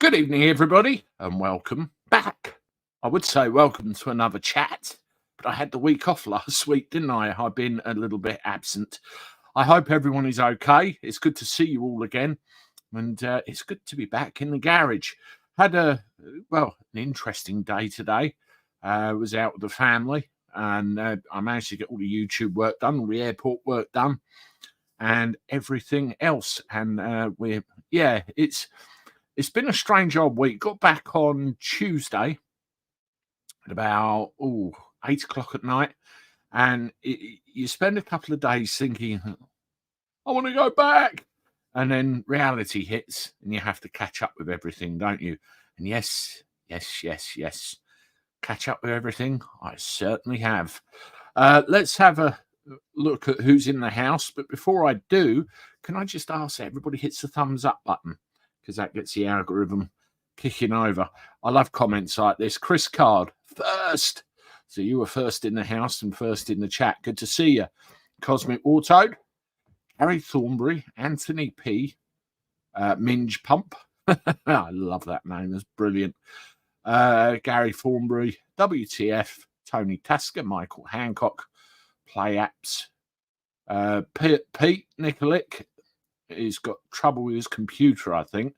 Good evening, everybody, and welcome back. I would say welcome to another chat, but I had the week off last week, didn't I? I've been a little bit absent. I hope everyone is okay. It's good to see you all again, and it's good to be back in the garage. Had an interesting day today. Was out with the family, and I managed to get all the YouTube work done, all the airport work done, and everything else. And it's been a strange old week. Got back on Tuesday at about 8 o'clock at night, and you spend a couple of days thinking, "I want to go back," and then reality hits, and you have to catch up with everything, don't you? And yes, catch up with everything. I certainly have. Let's have a look at who's in the house. But before I do, can I just ask that everybody hits the thumbs up button? Because that gets the algorithm kicking over. I love comments like this. Chris Card, first. So you were first in the house and first in the chat. Good to see you. Cosmic Wartoad, Harry Thornbury, Anthony P, Minge Pump. I love that name. That's brilliant. Gary Thornbury, WTF, Tony Tasker, Michael Hancock, Play Apps, Pete Nikolic. He's got trouble with his computer, I think.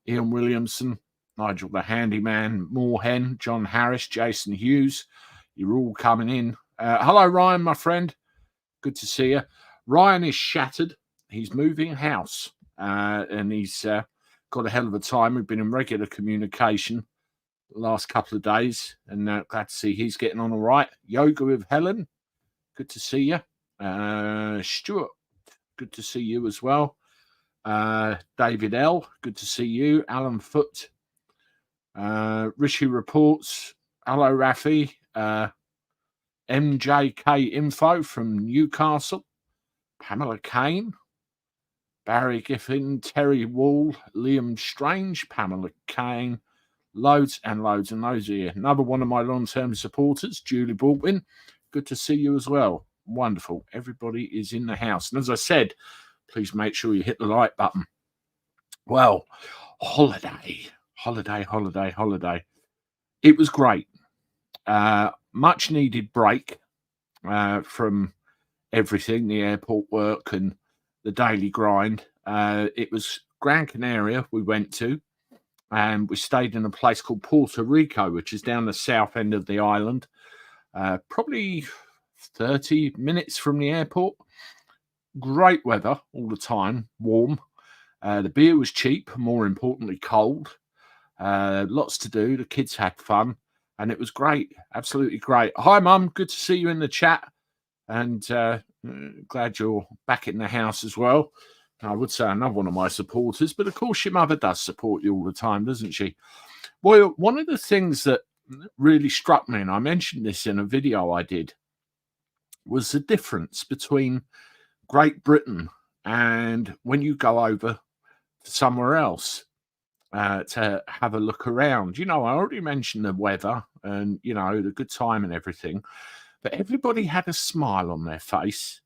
Ian Williamson, Nigel the Handyman, Moorhen, John Harris, Jason Hughes. You're all coming in. Hello, Ryan, my friend. Good to see you. Ryan is shattered. He's moving house, and he's got a hell of a time. We've been in regular communication the last couple of days, and glad to see he's getting on all right. Yoga with Helen. Good to see you. Stuart, good to see you as well. David L, good to see you. Alan Foote, Rishi Reports, hello Rafi, MJK Info from Newcastle, Pamela Kane, Barry Giffin, Terry Wall, Liam Strange, Pamela Kane, loads and loads and loads of you. Another one of my long-term supporters, Julie Baldwin, good to see you as well. Wonderful. Everybody is in the house. And as I said, please make sure you hit the like button. Well, holiday. It was great. Much needed break from everything, the airport work and the daily grind. It was Gran Canaria we went to, and we stayed in a place called Puerto Rico, which is down the south end of the island, probably 30 minutes from the airport. Great weather all the time, warm. The beer was cheap, more importantly, cold. Lots to do. The kids had fun, and it was great. Absolutely great. Hi, Mum. Good to see you in the chat, and glad you're back in the house as well. I would say another one of my supporters, but of course your mother does support you all the time, doesn't she? Well, one of the things that really struck me, and I mentioned this in a video I did, was the difference between Great Britain and when you go over to somewhere else to have a look around. I already mentioned the weather and, the good time and everything, but everybody had a smile on their face.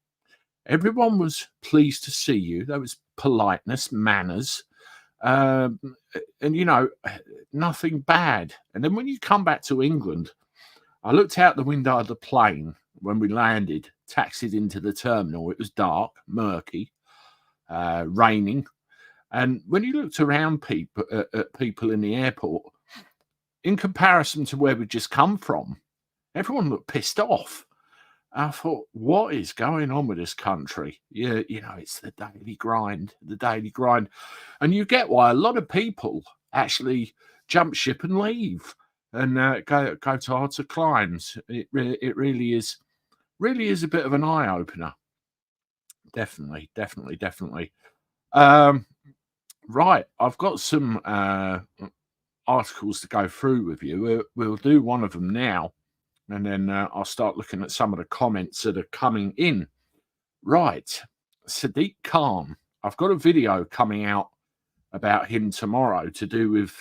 Everyone was pleased to see you. There was politeness, manners, and, nothing bad. And then when you come back to England, I looked out the window of the plane when we landed, taxied into the terminal. It was dark, murky, raining. And when you looked around at people in the airport, in comparison to where we'd just come from, everyone looked pissed off. I thought, what is going on with this country? Yeah, it's the daily grind. And you get why a lot of people actually jump ship and leave and go to harder climes. It really is a bit of an eye-opener. Definitely. Right, I've got some articles to go through with you. We'll do one of them now, and then I'll start looking at some of the comments that are coming in. Right, Sadiq Khan. I've got a video coming out about him tomorrow to do with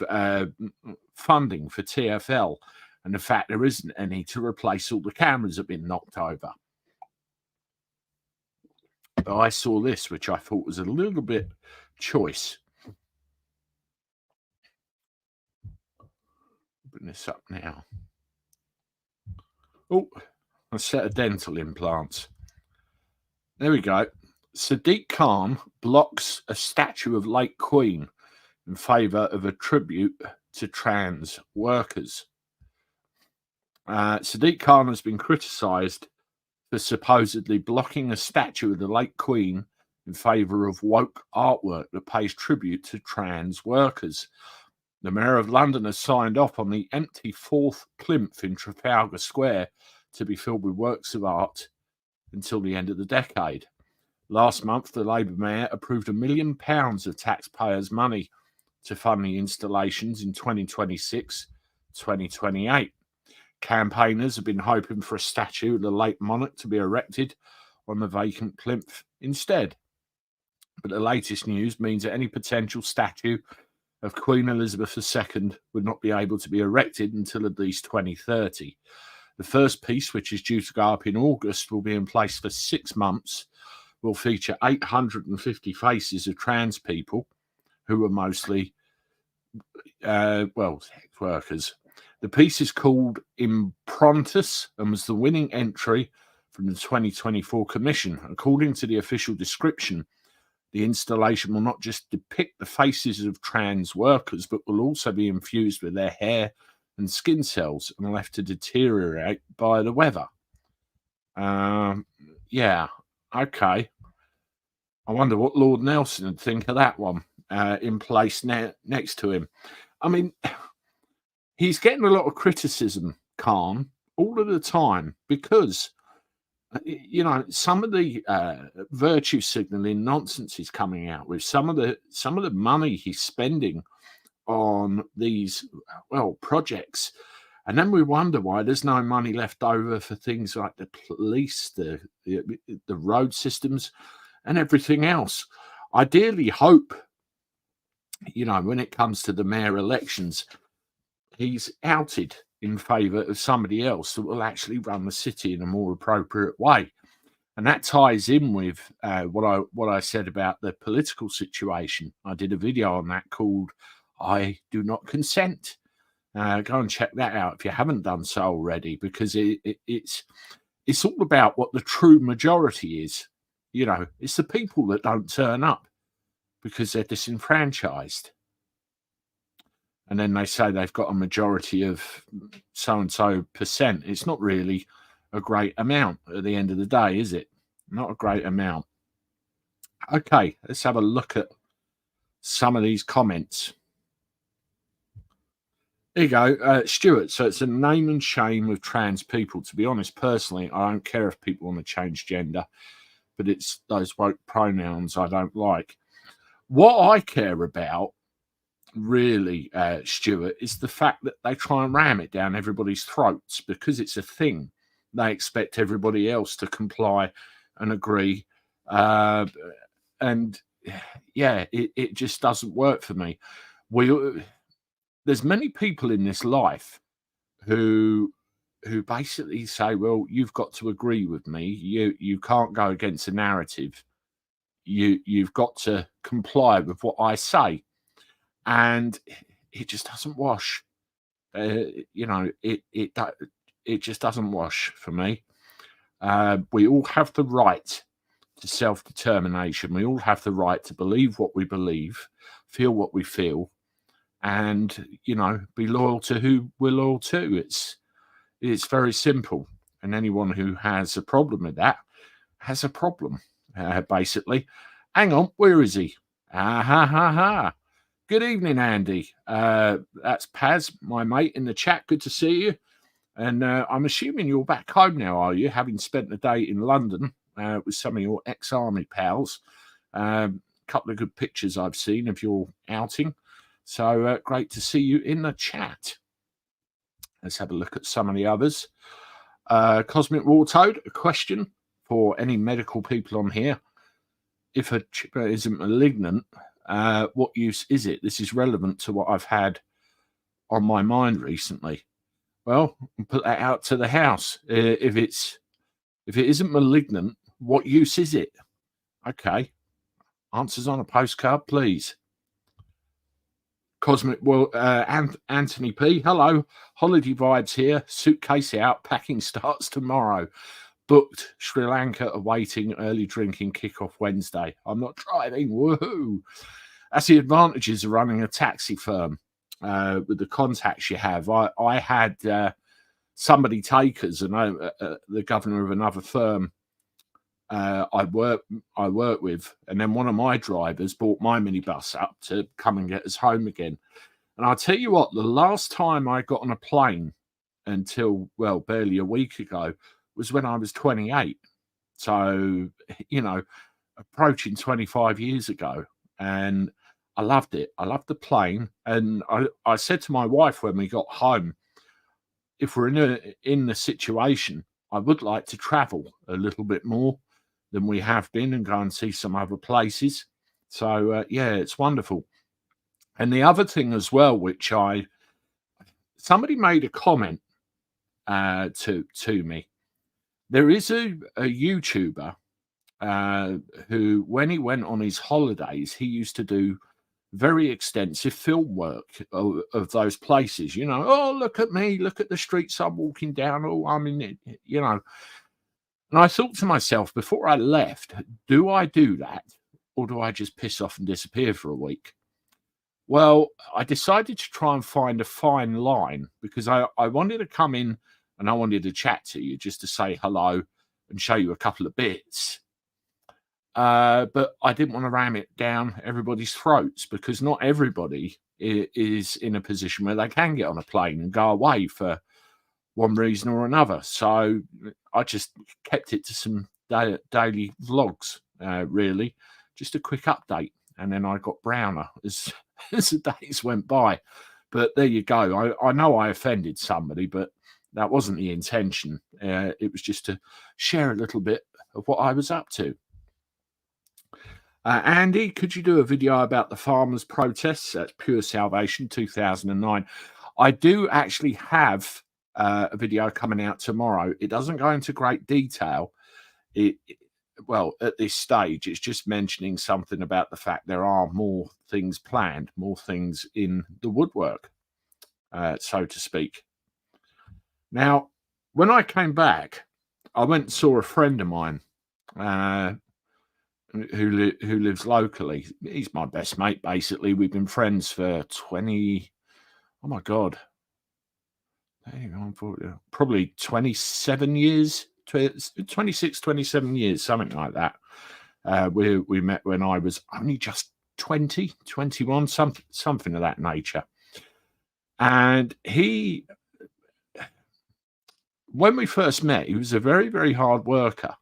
funding for TfL and the fact there isn't any to replace all the cameras that have been knocked over. But I saw this, which I thought was a little bit choice. Open this up now. Oh, a set of dental implants. There we go. Sadiq Khan blocks a statue of late Queen in favour of a tribute to trans workers. Sadiq Khan has been criticised for supposedly blocking a statue of the late Queen in favour of woke artwork that pays tribute to trans workers. The Mayor of London has signed off on the empty fourth plinth in Trafalgar Square to be filled with works of art until the end of the decade. Last month, the Labour Mayor approved £1 million of taxpayers' money to fund the installations in 2026-2028. Campaigners have been hoping for a statue of the late monarch to be erected on the vacant plinth instead. But the latest news means that any potential statue of Queen Elizabeth II would not be able to be erected until at least 2030. The first piece, which is due to go up in August, will be in place for 6 months, will feature 850 faces of trans people who are mostly, sex workers. The piece is called Improntus and was the winning entry from the 2024 commission. According to the official description, the installation will not just depict the faces of trans workers, but will also be infused with their hair and skin cells and left to deteriorate by the weather. Yeah, okay. I wonder what Lord Nelson would think of that one in place next to him. I mean, he's getting a lot of criticism, Khan, all of the time because, you know, some of the virtue signalling nonsense he's coming out with, some of the money he's spending on these projects, and then we wonder why there's no money left over for things like the police, the road systems, and everything else. I dearly hope, you know, when it comes to the mayor elections, he's outed in favour of somebody else that will actually run the city in a more appropriate way. And that ties in with what I said about the political situation. I did a video on that called I Do Not Consent. Go and check that out if you haven't done so already, because it's all about what the true majority is. You know, it's the people that don't turn up because they're disenfranchised. And then they say they've got a majority of so-and-so percent. It's not really a great amount at the end of the day, is it? Not a great amount. Okay, let's have a look at some of these comments. There you go, Stuart. So it's a name and shame with trans people. To be honest, personally, I don't care if people want to change gender, but it's those woke pronouns I don't like. What I care about, really, Stuart, is the fact that they try and ram it down everybody's throats because it's a thing. They expect everybody else to comply and agree. And yeah, it just doesn't work for me. There's many people in this life who basically say, well, you've got to agree with me. You can't go against the narrative. You've got to comply with what I say. And it just doesn't wash. You know, it just doesn't wash for me. We all have the right to self-determination. We all have the right to believe what we believe, feel what we feel, and, you know, be loyal to who we're loyal to. It's very simple. And anyone who has a problem with that has a problem, basically. Hang on, where is he? Good evening, Andy. That's Paz, my mate in the chat. Good to see you. And I'm assuming you're back home now, are you? Having spent the day in London with some of your ex-army pals. Couple of good pictures I've seen of your outing. So great to see you in the chat. Let's have a look at some of the others. Cosmic Wartoad, a question for any medical people on here. If a chipper isn't malignant, what use is it? This is relevant to what I've had on my mind recently. Well, put that out to the house. If it isn't malignant, what use is it? Okay. Answers on a postcard, please. Cosmic Well, Anthony P. Hello, holiday vibes here. Suitcase out. Packing starts tomorrow. Booked Sri Lanka awaiting early drinking kickoff Wednesday. I'm not driving. Woohoo! That's the advantages of running a taxi firm with the contacts you have. I had somebody take us, and the governor of another firm I work with, and then one of my drivers brought my minibus up to come and get us home again. And I'll tell you what, the last time I got on a plane until, well, barely a week ago was when I was 28. So, approaching 25 years ago. And I loved it. I loved the plane. And I said to my wife when we got home, if we're in the situation, I would like to travel a little bit more than we have been and go and see some other places. So, it's wonderful. And the other thing as well, which somebody made a comment to me. There is a YouTuber who, when he went on his holidays, he used to do very extensive film work of those places. Oh, look at me, look at the streets I'm walking down. Oh, I'm in it, And I thought to myself, before I left, do I do that, or do I just piss off and disappear for a week? Well, I decided to try and find a fine line, because I wanted to come in and I wanted to chat to you just to say hello and show you a couple of bits. But I didn't want to ram it down everybody's throats, because not everybody is in a position where they can get on a plane and go away for one reason or another. So I just kept it to some daily vlogs, really, just a quick update. And then I got browner as the days went by. But there you go. I know I offended somebody, but that wasn't the intention. It was just to share a little bit of what I was up to. Andy, could you do a video about the farmers' protests at Pure Salvation 2009? I do actually have a video coming out tomorrow. It doesn't go into great detail. Well, at this stage, it's just mentioning something about the fact there are more things planned, more things in the woodwork, so to speak. Now, when I came back, I went and saw a friend of mine who lives locally. He's my best mate, basically. We've been friends for 20, oh my God, probably 27 years, 26, 27 years, something like that. We met when I was only just 20, 21, something of that nature. And when we first met, he was a very, very hard worker.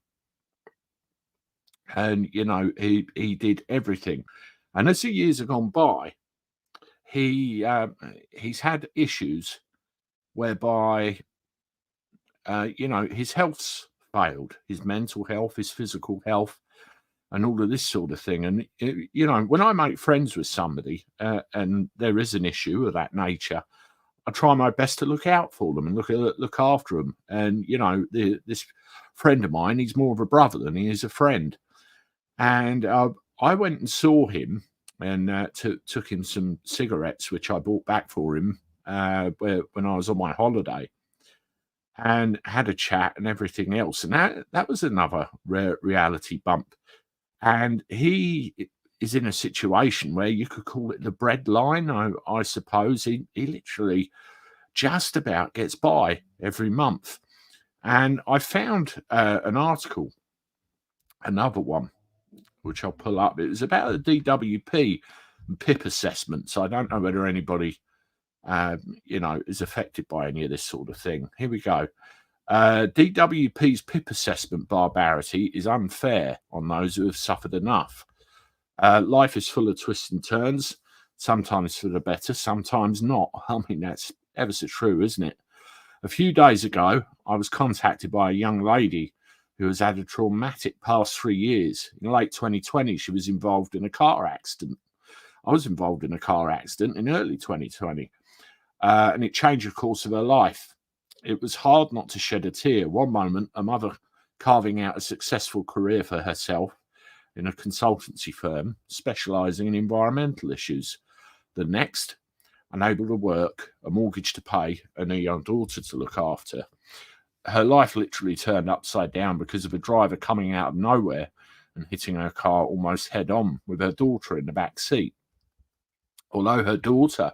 And, he did everything. And as the years have gone by, he's had issues whereby, his health's failed, his mental health, his physical health, and all of this sort of thing. And, when I make friends with somebody and there is an issue of that nature, I try my best to look out for them and look after them. And, this friend of mine, he's more of a brother than he is a friend. And I went and saw him and took him some cigarettes, which I bought back for him when I was on my holiday, and had a chat and everything else. And that was another reality bump. And he is in a situation where you could call it the breadline, I suppose. He literally just about gets by every month. And I found an article, another one, which I'll pull up. It was about the DWP and PIP assessments. I don't know whether anybody, is affected by any of this sort of thing. Here we go. DWP's PIP assessment barbarity is unfair on those who have suffered enough. Life is full of twists and turns, sometimes for the better, sometimes not. I mean, that's ever so true, isn't it? A few days ago, I was contacted by a young lady who has had a traumatic past 3 years. In late 2020, she was involved in a car accident. I was involved in a car accident in early 2020, and it changed the course of her life. It was hard not to shed a tear. One moment, a mother carving out a successful career for herself in a consultancy firm specializing in environmental issues. The next, unable to work, a mortgage to pay, and a young daughter to look after. Her life literally turned upside down because of a driver coming out of nowhere and hitting her car almost head on with her daughter in the back seat. Although her daughter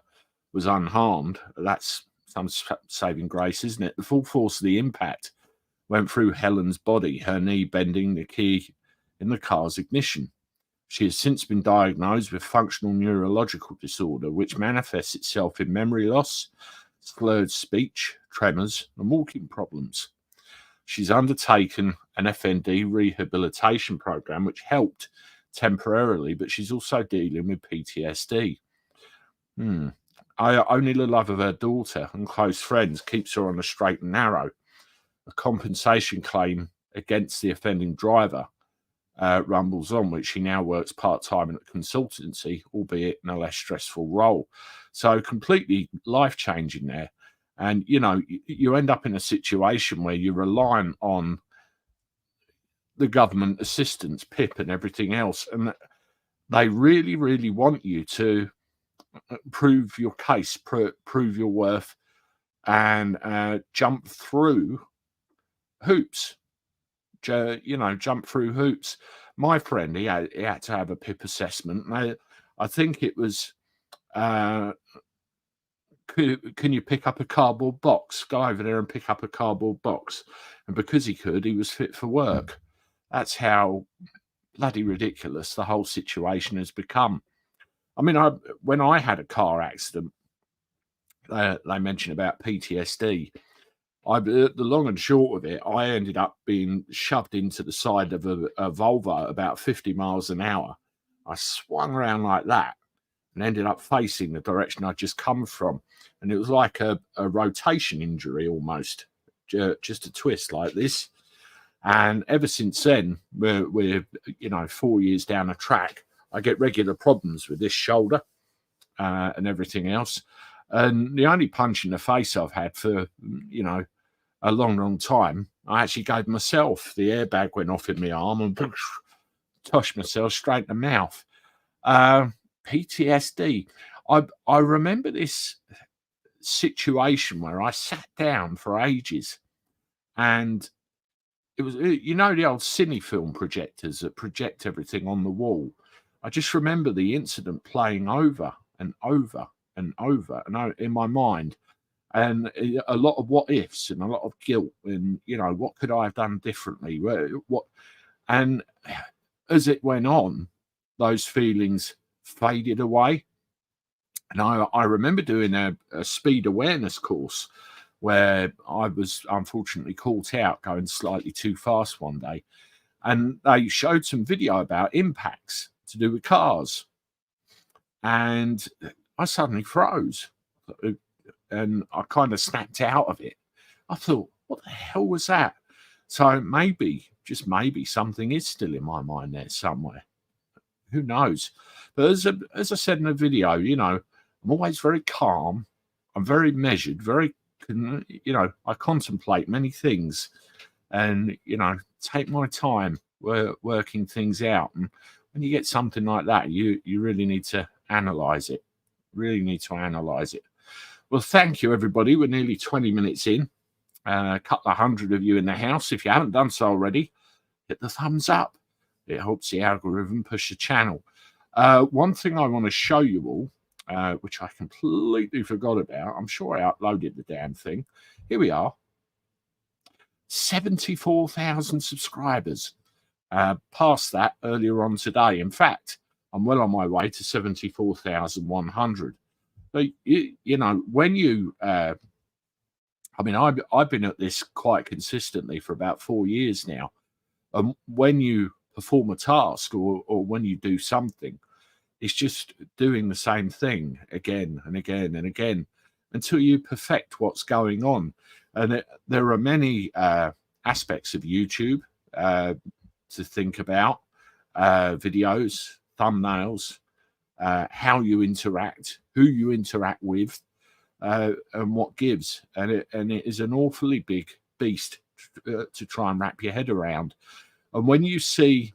was unharmed, that's some saving grace, isn't it? The full force of the impact went through Helen's body, her knee bending the key in the car's ignition. She has since been diagnosed with functional neurological disorder, which manifests itself in memory loss, slurred speech, tremors, and walking problems. She's undertaken an FND rehabilitation program, which helped temporarily, but she's also dealing with PTSD. Only the love of her daughter and close friends keeps her on the straight and narrow. A compensation claim against the offending driver rumbles on, which she now works part-time in a consultancy, albeit in a less stressful role. So completely life-changing there. And, you end up in a situation where you're reliant on the government assistance, PIP and everything else. And they really, really want you to prove your case, prove your worth, and jump through hoops. Jump through hoops. My friend, he had to have a PIP assessment. And I think it was, can you pick up a cardboard box? Go over there and pick up a cardboard box. And because he could, he was fit for work. That's how bloody ridiculous the whole situation has become. I mean, when I had a car accident, they mentioned about PTSD. The long and short of it, I ended up being shoved into the side of a Volvo about 50 miles an hour. I swung around like that and ended up facing the direction I'd just come from. And it was like a rotation injury almost, just a twist like this. And ever since then, we're 4 years down the track, I get regular problems with this shoulder and everything else. And the only punch in the face I've had for, a long, long time, I actually gave myself. The airbag went off in my arm and toshed myself straight in the mouth. PTSD. I remember this situation where I sat down for ages, and it was, the old cine film projectors that project everything on the wall. I just remember the incident playing over and over and over and in my mind, and a lot of what ifs and a lot of guilt, and what could I have done differently? And as it went on, those feelings faded away. And I remember doing a speed awareness course where I was unfortunately caught out going slightly too fast one day, and they showed some video about impacts to do with cars, and I suddenly froze, and I kind of snapped out of it. I thought, what the hell was that? So maybe, just maybe, something is still in my mind there somewhere. Who knows? But as I said in the video, I'm always very calm. I'm very measured, I contemplate many things, and, take my time working things out. And when you get something like that, you really need to analyze it. Well, thank you, everybody. We're nearly 20 minutes in. A couple of hundred of you in the house. If you haven't done so already, hit the thumbs up. It helps the algorithm push the channel. One thing I want to show you all, which I completely forgot about. I'm sure I uploaded the damn thing. Here we are. 74,000 subscribers. Past that earlier on today. In fact, I'm well on my way to 74,100. But, when you... I've been at this quite consistently for about 4 years now. When you perform a task or when you do something, it's just doing the same thing again and again and again until you perfect what's going on. And there are many aspects of YouTube to think about, videos, thumbnails, how you interact, who you interact with, and what gives. And it is an awfully big beast to try and wrap your head around. And when you see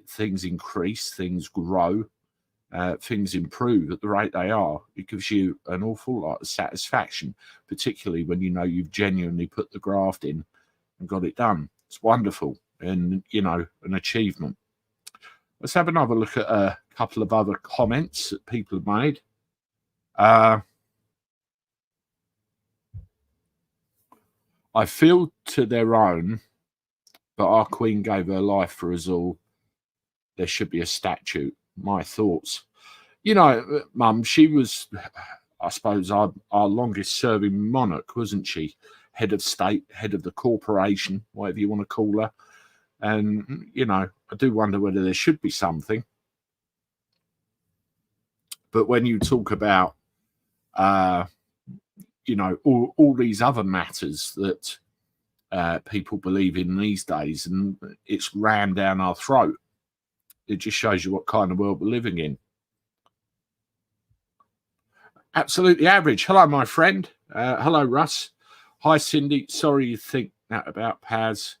things increase, things grow, things improve at the rate they are, it gives you an awful lot of satisfaction, particularly when you know you've genuinely put the graft in and got it done. It's wonderful and, an achievement. Let's have another look at a couple of other comments that people have made. I feel to their own, but our Queen gave her life for us all. There should be a statue. My thoughts. Mum, she was, I suppose, our longest serving monarch, wasn't she? Head of state, head of the corporation, whatever you want to call her. And, I do wonder whether there should be something. But when you talk about, all these other matters that people believe in these days, and it's rammed down our throat, it just shows you what kind of world we're living in. Absolutely average. Hello, my friend. Hello, Russ. Hi, Cindy. Sorry you think that about Paz.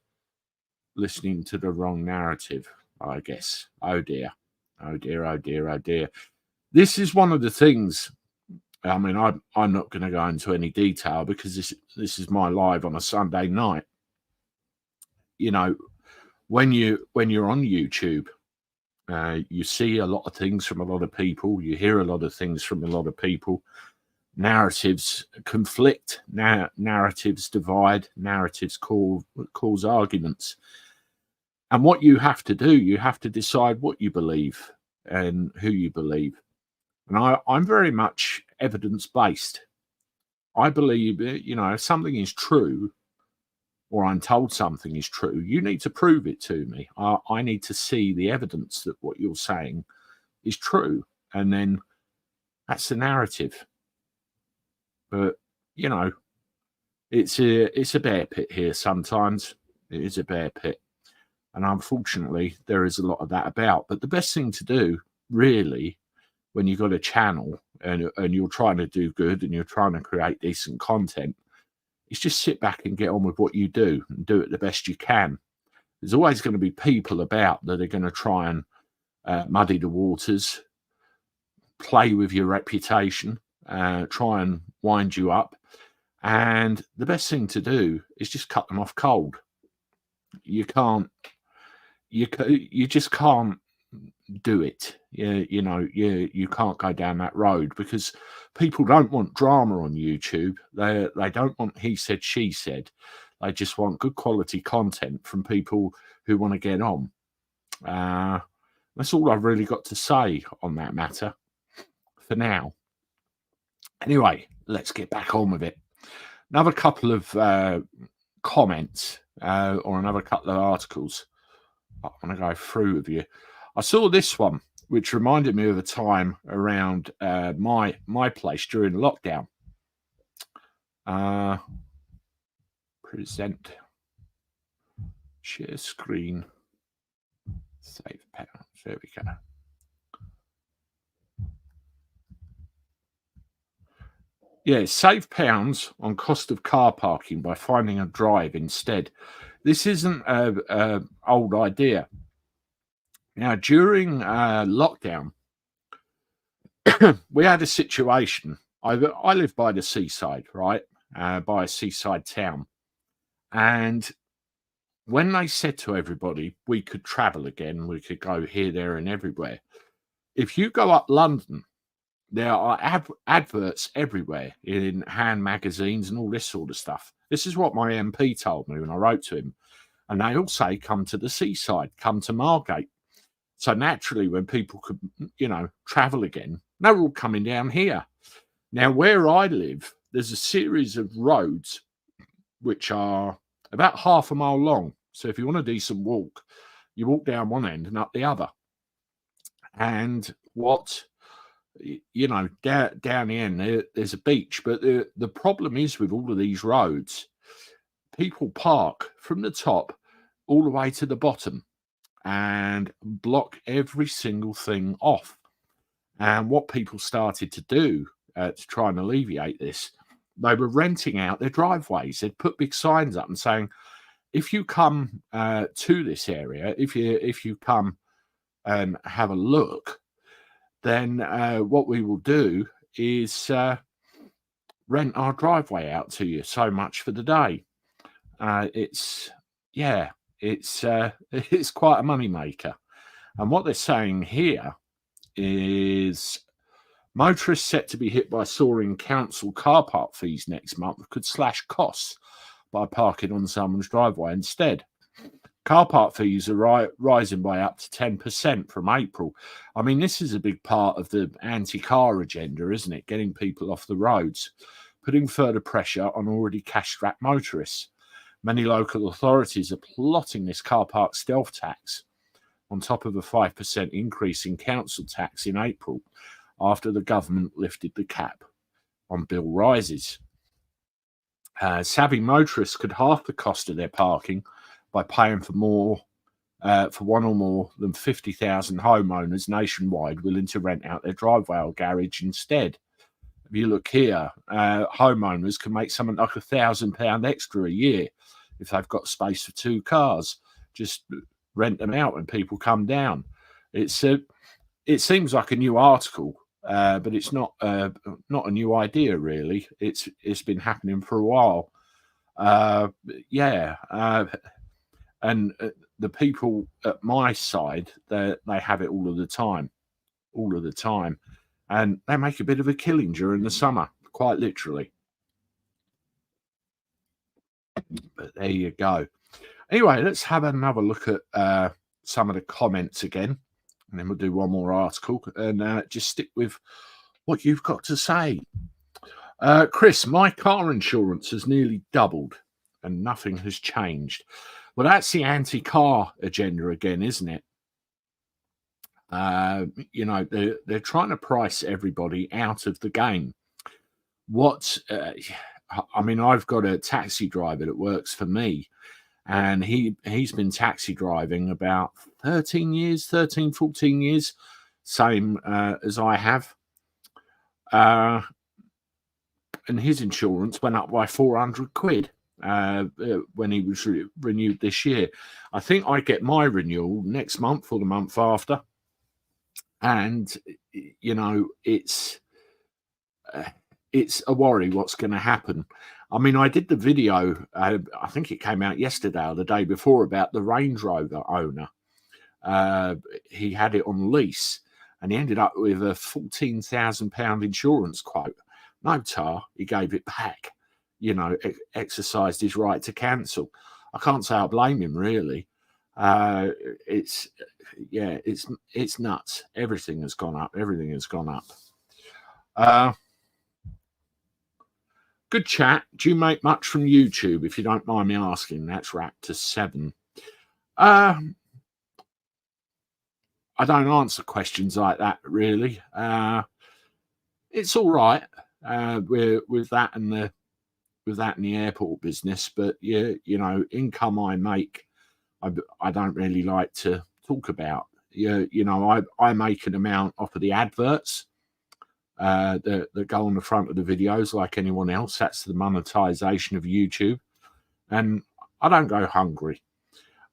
Listening to the wrong narrative, I guess. Oh, dear. Oh, dear, oh, dear, oh, dear. This is one of the things, I mean, I'm not going to go into any detail because this is my live on a Sunday night. When you're on YouTube, you see a lot of things from a lot of people. You hear a lot of things from a lot of people. Narratives conflict. Narratives divide. Narratives cause arguments. And what you have to do, you have to decide what you believe and who you believe. And I'm very much evidence-based. I believe, if something is true, or I'm told something is true, you need to prove it to me. I need to see the evidence that what you're saying is true. And then that's the narrative. But, it's a bear pit here sometimes. It is a bear pit. And unfortunately, there is a lot of that about. But the best thing to do, really, when you've got a channel and you're trying to do good and you're trying to create decent content, is just sit back and get on with what you do and do it the best you can. There's always going to be people about that are going to try and muddy the waters, play with your reputation, try and wind you up. And the best thing to do is just cut them off cold. You just can't do it. You can't go down that road because people don't want drama on YouTube. They don't want he said, she said. They just want good quality content from people who want to get on. That's all I've really got to say on that matter for now. Anyway, let's get back on with it. Another couple of comments or another couple of articles I want to go through with you. I saw this one, which reminded me of a time around my place during lockdown. Present, share screen, save pounds. There we go. Yeah, save pounds on cost of car parking by finding a drive instead. This isn't an old idea. Now, during lockdown, we had a situation. I live by the seaside, right? By a seaside town. And when they said to everybody, we could travel again, we could go here, there, and everywhere. If you go up London, there are adverts everywhere in hand magazines and all this sort of stuff. This is what my MP told me when I wrote to him. And they all say, come to the seaside, come to Margate. So naturally, when people could, travel again, they were all coming down here. Now, where I live, there's a series of roads which are about half a mile long. So if you want a decent walk, you walk down one end and up the other. And down the end, there's a beach. But the problem is with all of these roads, people park from the top all the way to the bottom and block every single thing off. And what people started to do to try and alleviate this, they were renting out their driveways. They'd put big signs up and saying, if you come to this area, if you come and have a look, then what we will do is rent our driveway out to you. So much for the day. It's yeah, it's it's quite a money maker. And what they're saying here is motorists set to be hit by soaring council car park fees next month could slash costs by parking on someone's driveway instead. Car park fees are rising by up to 10% from April. I mean, this is a big part of the anti-car agenda, isn't it? Getting people off the roads, putting further pressure on already cash-strapped motorists. Many local authorities are plotting this car park stealth tax on top of a 5% increase in council tax in April after the government lifted the cap on bill rises. Savvy motorists could halve the cost of their parking by paying for one or more than 50,000 homeowners nationwide willing to rent out their driveway or garage instead. If you look here, homeowners can make something like £1,000 extra a year if they've got space for 2 cars. Just rent them out when people come down. It seems like a new article, but it's not a new idea really. It's been happening for a while. And the people at my side, they have it all of the time, and they make a bit of a killing during the summer, quite literally. But there you go. Anyway, let's have another look at some of the comments again, and then we'll do one more article and just stick with what you've got to say. Chris, my car insurance has nearly doubled and nothing has changed. Well, that's the anti-car agenda again, isn't it? They're trying to price everybody out of the game. I mean, I've got a taxi driver that works for me, and he's been taxi driving about 13 years, 14 years, same as I have. And his insurance went up by 400 quid when he was renewed this year. I think I get my renewal next month or the month after. And, it's a worry what's going to happen. I mean, I did the video, I think it came out yesterday or the day before, about the Range Rover owner. He had it on lease and he ended up with a £14,000 insurance quote. No tar, he gave it back, exercised his right to cancel. I can't say I blame him, really. It's nuts. Everything has gone up. Good chat. Do you make much from YouTube, if you don't mind me asking? That's Raptor7. I don't answer questions like that, really. It's all right with that and the airport business, but income I make, I don't really like to talk about. I make an amount off of the adverts that go on the front of the videos, like anyone else. That's the monetization of YouTube, and I don't go hungry.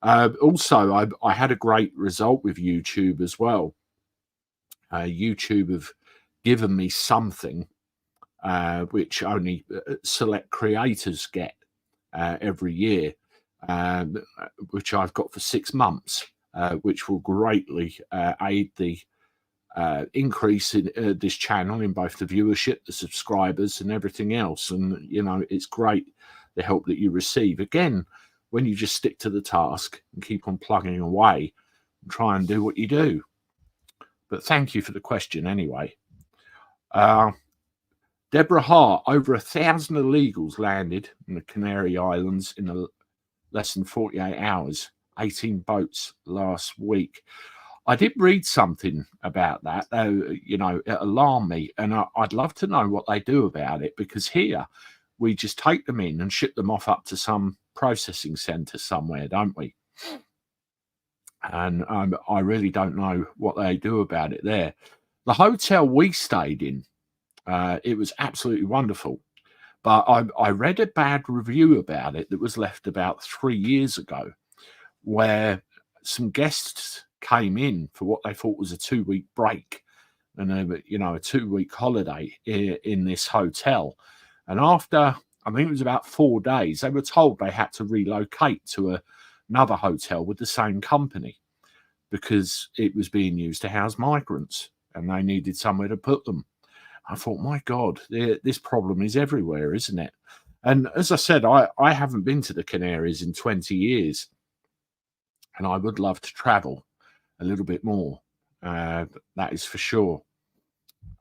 Also, I had a great result with YouTube as well. YouTube have given me something which only select creators get every year, which I've got for 6 months, which will greatly aid the increase in this channel, in both the viewership, the subscribers, and everything else. And it's great, the help that you receive, again, when you just stick to the task and keep on plugging away and try and do what you do. But thank you for the question anyway. Deborah Hart, over 1,000 illegals landed in the Canary Islands in less than 48 hours, 18 boats last week. I did read something about that, it alarmed me, and I'd love to know what they do about it, because here we just take them in and ship them off up to some processing centre somewhere, don't we? And I really don't know what they do about it there. The hotel we stayed in, it was absolutely wonderful, But I read a bad review about it that was left about 3 years ago, where some guests came in for what they thought was a 2-week break and a 2-week holiday in this hotel. And after, I think it was about 4 days, they were told they had to relocate to another hotel with the same company because it was being used to house migrants and they needed somewhere to put them. I thought, my God, this problem is everywhere, isn't it? And as I said, I haven't been to the Canaries in 20 years, and I would love to travel a little bit more. That is for sure.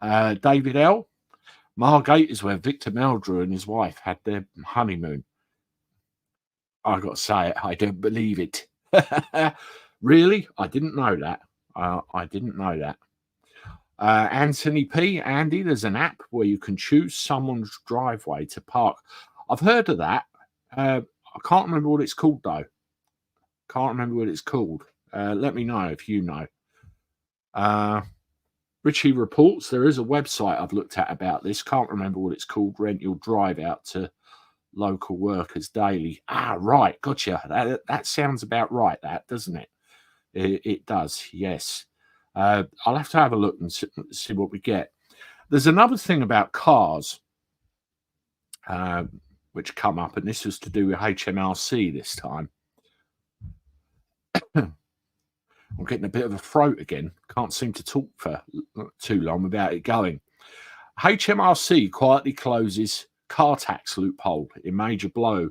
David L. Margate is where Victor Meldrew and his wife had their honeymoon. I got to say it, I don't believe it. Really? I didn't know that. I didn't know that. Anthony P. Andy, there's an app where you can choose someone's driveway to park. I've heard of that. I can't remember what it's called, though. Can't remember what it's called. Let me know if you know. Richie reports there is a website I've looked at about this. Can't remember what it's called. Rent your drive out to local workers daily. Right. Gotcha. That sounds about right, that, doesn't it? It does, yes. I'll have to have a look and see what we get. There's another thing about cars which come up, and this was to do with HMRC this time. I'm getting a bit of a throat again. Can't seem to talk for too long without it going. HMRC quietly closes car tax loophole in major blow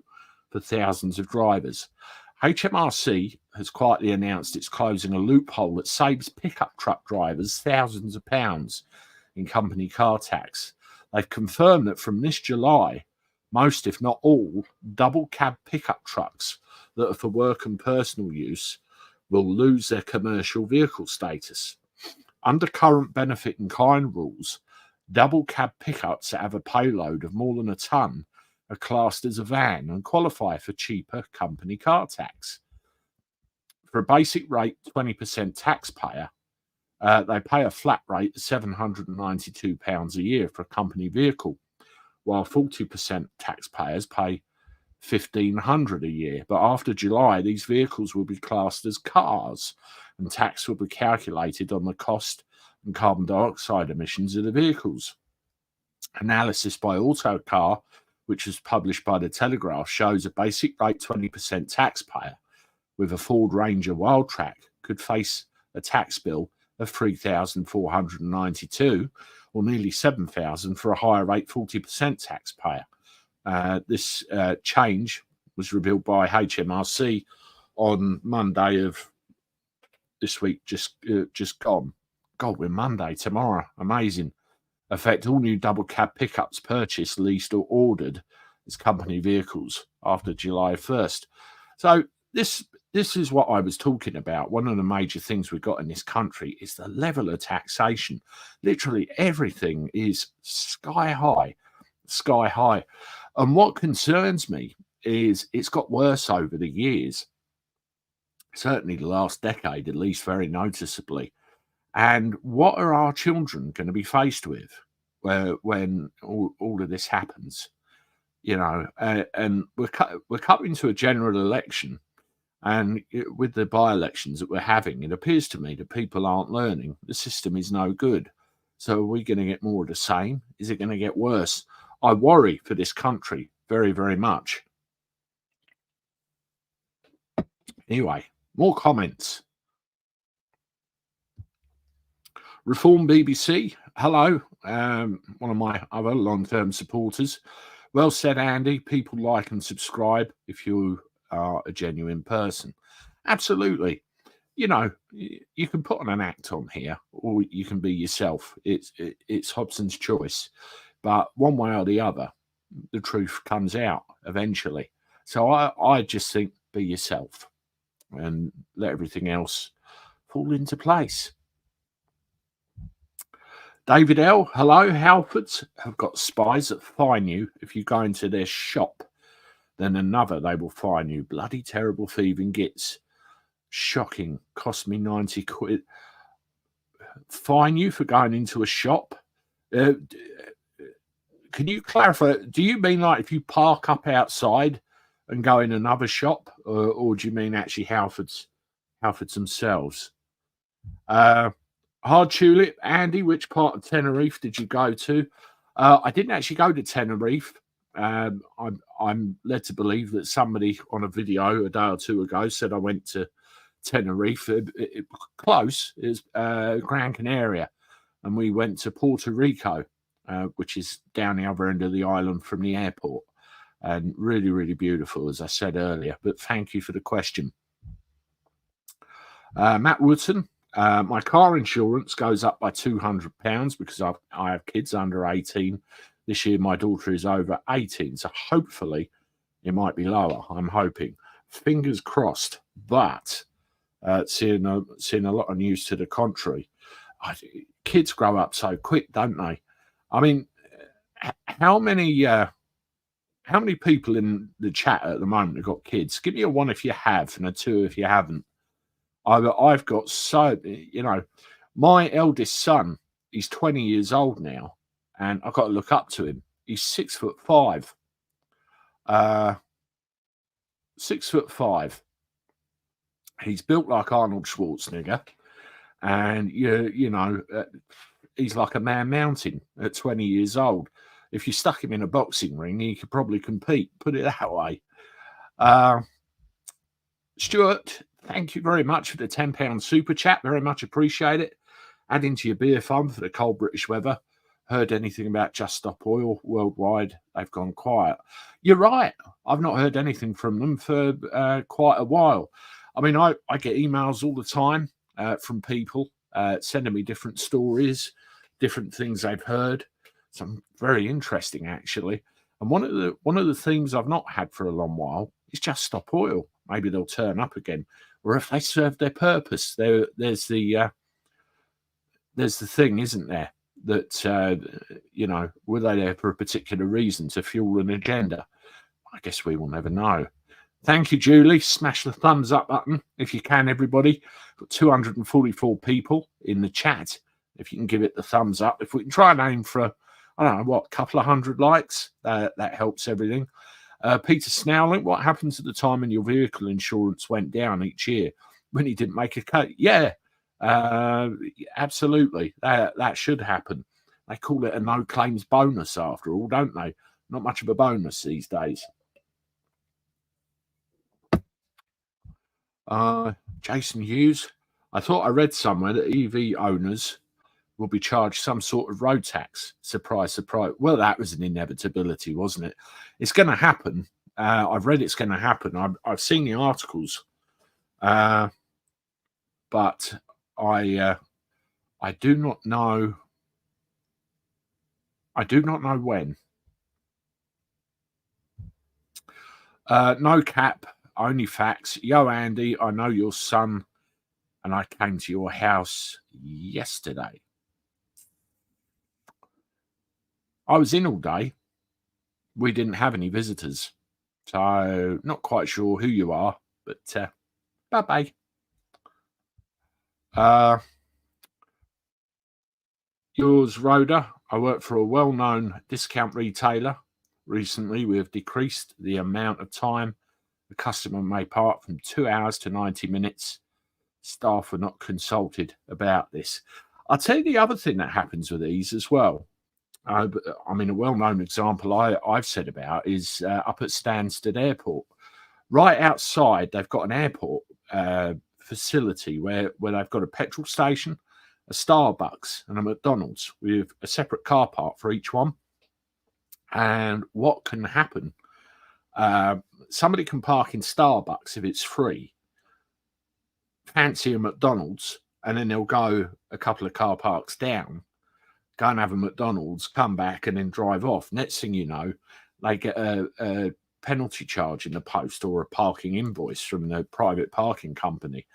for thousands of drivers. HMRC has quietly announced it's closing a loophole that saves pickup truck drivers thousands of pounds in company car tax. They've confirmed that from this July, most, if not all, double cab pickup trucks that are for work and personal use will lose their commercial vehicle status. Under current benefit in kind rules, double cab pickups that have a payload of more than a tonne are classed as a van and qualify for cheaper company car tax. For a basic rate 20% taxpayer, they pay a flat rate of £792 a year for a company vehicle, while 40% taxpayers pay £1,500 a year. But after July, these vehicles will be classed as cars, and tax will be calculated on the cost and carbon dioxide emissions of the vehicles. Analysis by Autocar, which was published by the Telegraph, shows a basic rate 20% taxpayer with a Ford Ranger Wildtrak could face a tax bill of $3,492 or nearly $7,000 for a higher rate 40% taxpayer. This change was revealed by HMRC on Monday of this week, just gone. God, we're Monday tomorrow. Amazing. Affect all new double cab pickups purchased, leased, or ordered as company vehicles after July 1st. So this is what I was talking about. One of the major things we've got in this country is the level of taxation. Literally everything is sky high. And what concerns me is it's got worse over the years, certainly the last decade, at least very noticeably. And what are our children going to be faced with when all of this happens? And we're coming to a general election, and with the by-elections that we're having, it appears to me that people aren't learning. The system is no good. So are we going to get more of the same? Is it going to get worse? I worry for this country very, very much. Anyway, more comments. Reform BBC, hello, one of my other long-term supporters. Well said, Andy. People like and subscribe if you are a genuine person. Absolutely. You can put on an act on here, or you can be yourself. It's Hobson's choice. But one way or the other, the truth comes out eventually. So I just think be yourself and let everything else fall into place. David L. Hello. Halfords have got spies that fine you if you go into their shop. Then another, they will fine you. Bloody terrible thieving gits. Shocking. Cost me 90 quid. Fine you for going into a shop? can you clarify? Do you mean like if you park up outside and go in another shop, or do you mean actually Halfords themselves? Hard Tulip, Andy, which part of Tenerife did you go to? I didn't actually go to Tenerife. I'm led to believe that somebody on a video a day or two ago said I went to Tenerife. Close is Gran Canaria, and we went to Puerto Rico, which is down the other end of the island from the airport, and really, really beautiful, as I said earlier. But thank you for the question. Matt Woodson, my car insurance goes up by £200 because I have kids under 18. This year, my daughter is over 18, so hopefully it might be lower. I'm hoping. Fingers crossed. But seeing a lot of news to the contrary. Kids grow up so quick, don't they? I mean, how many people in the chat at the moment have got kids? Give me a 1 if you have and a 2 if you haven't. I've got my eldest son, he's 20 years old now, and I've got to look up to him. He's 6'5". 6'5". He's built like Arnold Schwarzenegger, and he's like a man mountain at 20 years old. If you stuck him in a boxing ring, he could probably compete. Put it that way. Stuart, thank you very much for the £10 super chat. Very much appreciate it. Adding to your beer fund for the cold British weather. Heard anything about Just Stop Oil worldwide? They've gone quiet. You're right. I've not heard anything from them for quite a while. I mean, I get emails all the time from people sending me different stories, different things they've heard. Some very interesting, actually. And one of the themes I've not had for a long while is Just Stop Oil. Maybe they'll turn up again, or if they serve their purpose. There's the thing, isn't there? That were they there for a particular reason to fuel an agenda? I guess we will never know. Thank you, Julie. Smash the thumbs up button if you can, everybody. Got 244 people in the chat. If you can give it the thumbs up. If we can try and aim for, I don't know, what, a couple of hundred likes, that helps everything. Peter Snowling, what happened to the time when your vehicle insurance went down each year when you didn't make a cut? Yeah, absolutely. That should happen. They call it a no claims bonus after all, don't they? Not much of a bonus these days. Jason Hughes, I thought I read somewhere that EV owners will be charged some sort of road tax. Surprise, surprise. Well, that was an inevitability, wasn't it? It's going to happen. I've read it's going to happen. I've seen the articles, but I do not know. I do not know when. No cap, only facts. Yo, Andy, I know your son, and I came to your house yesterday. I was in all day. We didn't have any visitors, so not quite sure who you are, but bye-bye. Yours, Rhoda. I work for a well-known discount retailer. Recently, we have decreased the amount of time the customer may park from 2 hours to 90 minutes. Staff were not consulted about this. I'll tell you the other thing that happens with these as well. I mean, a well-known example I've said about is up at Stansted Airport. Right outside, they've got an airport facility where they've got a petrol station, a Starbucks, and a McDonald's with a separate car park for each one. And what can happen? Somebody can park in Starbucks if it's free, fancy a McDonald's, and then they'll go a couple of car parks down, go and have a McDonald's, come back, and then drive off. Next thing you know, they get a penalty charge in the post or a parking invoice from the private parking company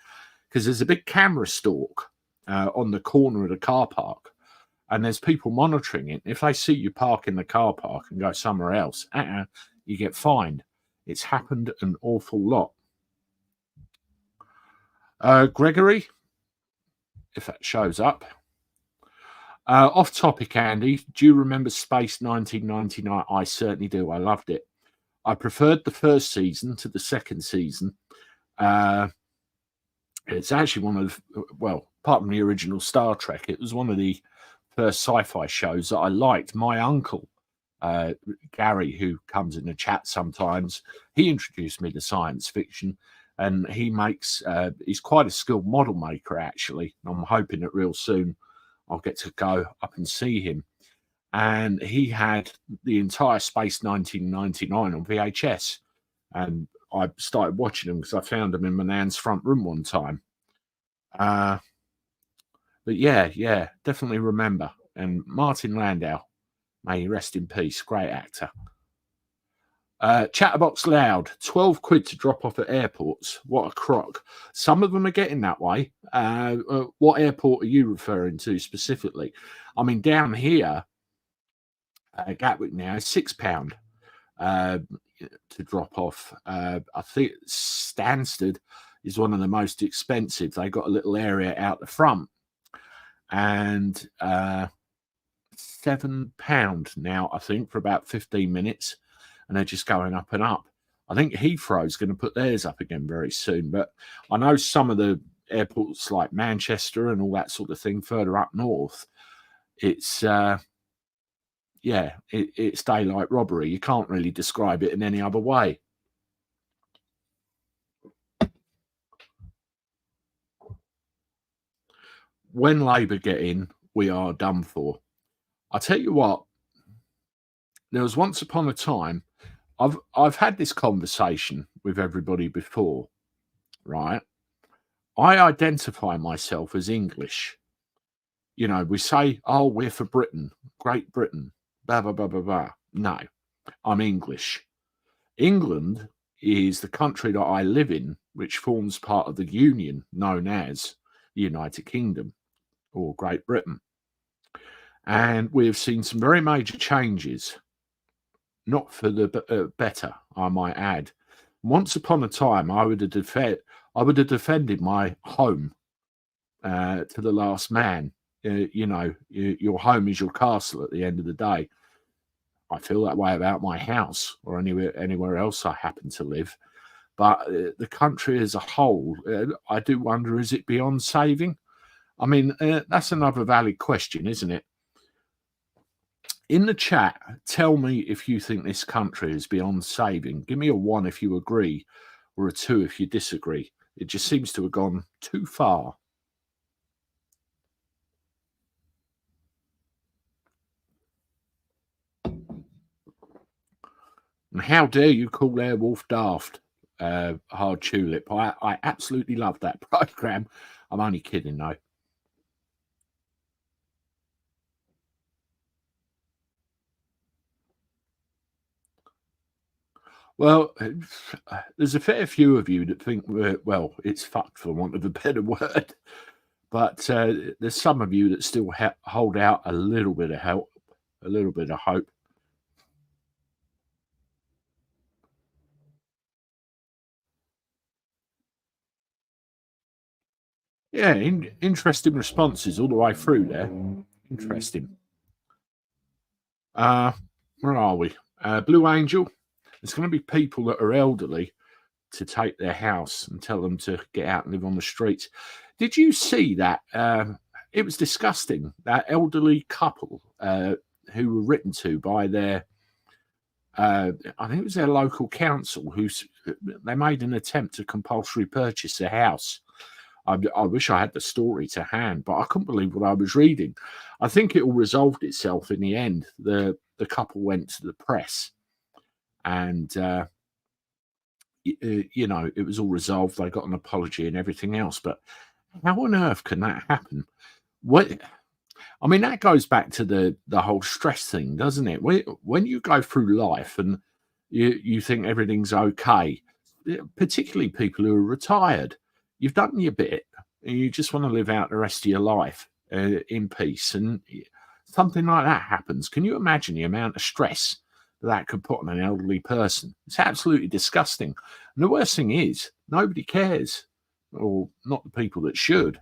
because there's a big camera stalk on the corner of the car park, and there's people monitoring it. If they see you park in the car park and go somewhere else, you get fined. It's happened an awful lot. Gregory, if that shows up. Off topic, Andy, do you remember Space 1999? I certainly do. I loved it. I preferred the first season to the second season. Uh, it's actually one of, well, apart from the original Star Trek, it was one of the first sci-fi shows that I liked. My uncle, uh, Gary, who comes in the chat sometimes, he introduced me to science fiction, and he's quite a skilled model maker, actually. I'm hoping that real soon I'll get to go up and see him. And he had the entire Space 1999 on VHS, and I started watching them because I found them in my nan's front room one time. But yeah, definitely remember. And Martin Landau, may he rest in peace, great actor. Chatterbox Loud, 12 quid to drop off at airports. What a crock. Some of them are getting that way. What airport are you referring to specifically? I mean, down here, Gatwick now is £6 to drop off. I think Stansted is one of the most expensive. They got a little area out the front, and £7 now, I think, for about 15 minutes, and they're just going up and up. I think Heathrow's going to put theirs up again very soon, but I know some of the airports like Manchester and all that sort of thing further up north, it's it's daylight robbery. You can't really describe it in any other way. When Labour get in, we are done for. I tell you what, there was once upon a time, I've had this conversation with everybody before, right? I identify myself as English. You know, we say, oh, we're for Britain, Great Britain, blah, blah, blah, blah, blah. No, I'm English. England is the country that I live in, which forms part of the union known as the United Kingdom or Great Britain. And we have seen some very major changes, not for the better, I might add. Once upon a time, I would have defended my home to the last man. Your home is your castle at the end of the day. I feel that way about my house or anywhere else I happen to live. But the country as a whole, I do wonder, is it beyond saving? I mean, that's another valid question, isn't it? In the chat, tell me if you think this country is beyond saving. Give me a 1 if you agree, or a 2 if you disagree. It just seems to have gone too far. And how dare you call Airwolf daft, Hard Tulip? I absolutely love that program. I'm only kidding, though. Well, there's a fair few of you that think, well, it's fucked for want of a better word. But there's some of you that still hold out a little bit of help, a little bit of hope. Yeah, interesting responses all the way through there. Interesting. Where are we? Blue Angel. There's going to be people that are elderly to take their house and tell them to get out and live on the streets. Did you see that? It was disgusting. That elderly couple who were written to by their, I think it was their local council, they made an attempt to compulsory purchase their house. I wish I had the story to hand, but I couldn't believe what I was reading. I think it all resolved itself in the end. The couple went to the press, and it was all resolved. They got an apology and everything else. But how on earth can that happen? I mean, that goes back to the whole stress thing, doesn't it? When you go through life and you think everything's okay, particularly people who are retired, you've done your bit and you just want to live out the rest of your life in peace, and something like that happens. Can you imagine the amount of stress that could put on an elderly person? It's absolutely disgusting. And the worst thing is, nobody cares, or not the people that should.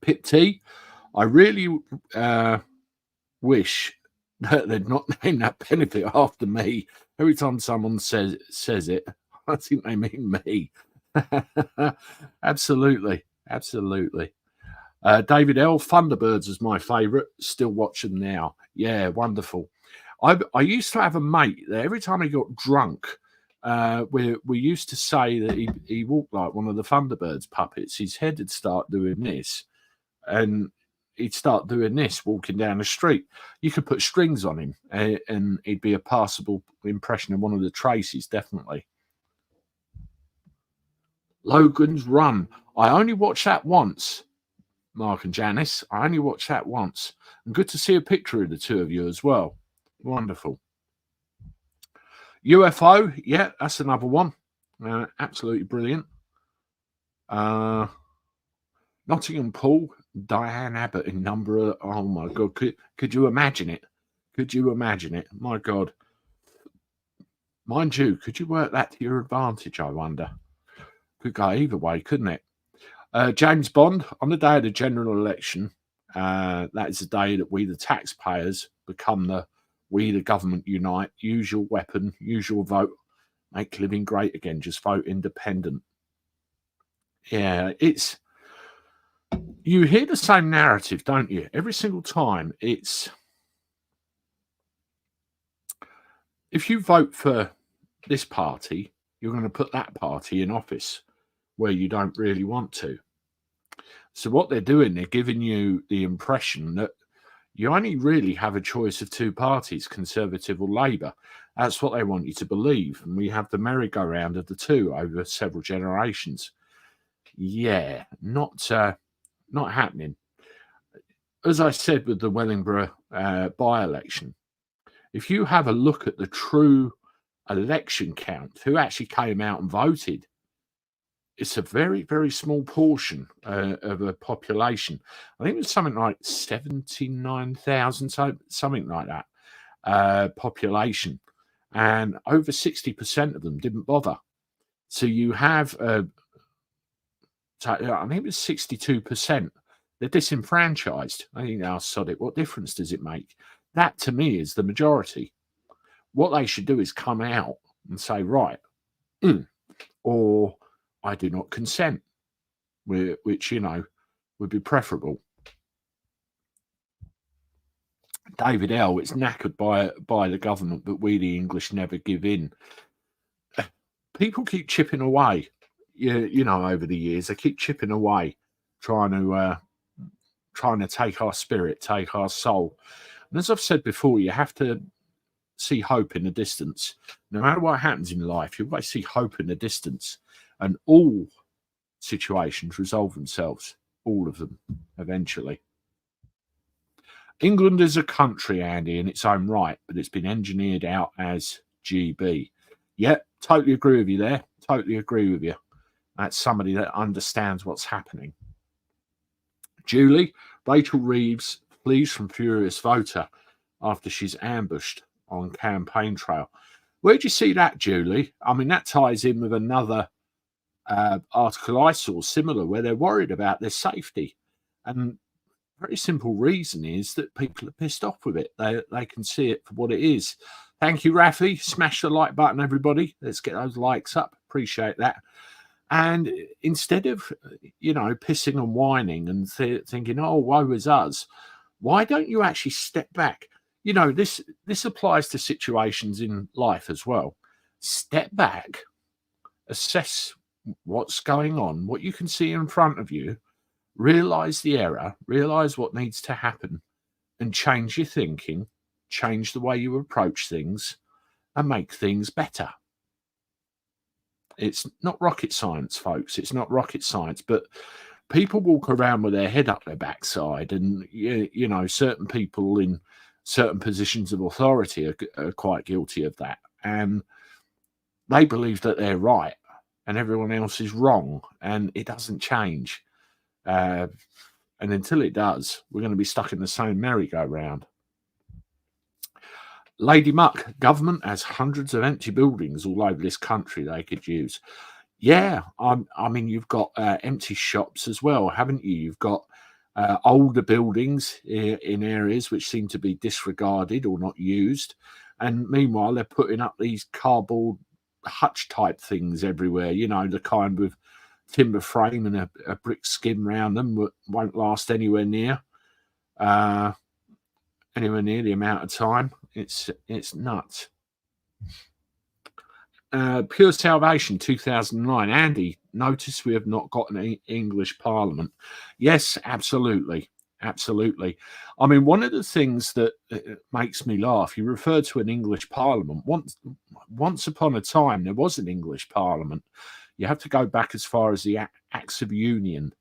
Pip T, I really wish that they'd not named that benefit after me. Every time someone says it, I think they mean me. Absolutely. David L. Thunderbirds is my favourite. Still watch them now. Yeah, wonderful. I used to have a mate that every time he got drunk, we used to say that he walked like one of the Thunderbirds puppets. His head would start doing this, and he'd start doing this walking down the street. You could put strings on him, and he'd be a passable impression of one of the Traceys, definitely. Logan's Run. I only watched that once, Mark and Janice. I only watched that once. And good to see a picture of the two of you as well. Wonderful. UFO, yeah, that's another one. Absolutely brilliant. Nottingham Pool, Diane Abbott in number. Oh my God, could you imagine it? Could you imagine it? My God. Mind you, could you work that to your advantage, I wonder? Could go either way, couldn't it? James Bond, on the day of the general election, that is the day that we, the taxpayers, become we, the government, unite. Use your weapon, use your vote, make living great again. Just vote independent. Yeah, you hear the same narrative, don't you? Every single time. It's if you vote for this party, you're going to put that party in office where you don't really want to. So what they're doing, they're giving you the impression that you only really have a choice of two parties, Conservative or Labour. That's what they want you to believe. And we have the merry-go-round of the two over several generations. Yeah, not happening. As I said with the Wellingborough by-election, if you have a look at the true election count, who actually came out and voted, it's a very, very small portion of a population. I think it was something like 79,000, something like that, population. And over 60% of them didn't bother. So you have, I think it was 62%. They're disenfranchised. I think, now, sod it, what difference does it make? That, to me, is the majority. What they should do is come out and say, right, or I do not consent, which, would be preferable. David L., it's knackered by the government, but we, the English, never give in. People keep chipping away, over the years. They keep chipping away, trying to take our spirit, take our soul. And as I've said before, you have to see hope in the distance. No matter what happens in life, you always see hope in the distance. And all situations resolve themselves, all of them, eventually. England is a country, Andy, in its own right, but it's been engineered out as GB. Yeah, totally agree with you there. Totally agree with you. That's somebody that understands what's happening. Julie, Rachel Reeves flees from furious voter after she's ambushed on campaign trail. Where'd you see that, Julie? I mean, that ties in with another article I saw similar, where they're worried about their safety. And very simple reason is that people are pissed off with it. They can see it for what it is. Thank you, Rafi. Smash the like button, everybody. Let's get those likes up. Appreciate that. And instead of, pissing and whining and thinking, oh, woe is us, why don't you actually step back? This applies to situations in life as well. Step back, assess what's going on, what you can see in front of you, realize the error, realize what needs to happen, and change your thinking, change the way you approach things, and make things better. It's not rocket science, folks. It's not rocket science, but people walk around with their head up their backside, and certain people in certain positions of authority are quite guilty of that, and they believe that they're right and everyone else is wrong, and it doesn't change. And until it does, we're going to be stuck in the same merry-go-round. Lady Muck, government has hundreds of empty buildings all over this country they could use. Yeah, I mean, you've got empty shops as well, haven't you? You've got older buildings in areas which seem to be disregarded or not used. And meanwhile, they're putting up these cardboard hutch type things everywhere, the kind with timber frame and a brick skin round them, won't last uh, anywhere near the amount of time. It's nuts. Pure Salvation 2009. Andy, notice we have not got an English Parliament. Yes, absolutely. Absolutely. I mean, one of the things that makes me laugh, you refer to an English Parliament. Once upon a time, there was an English Parliament. You have to go back as far as the Acts of Union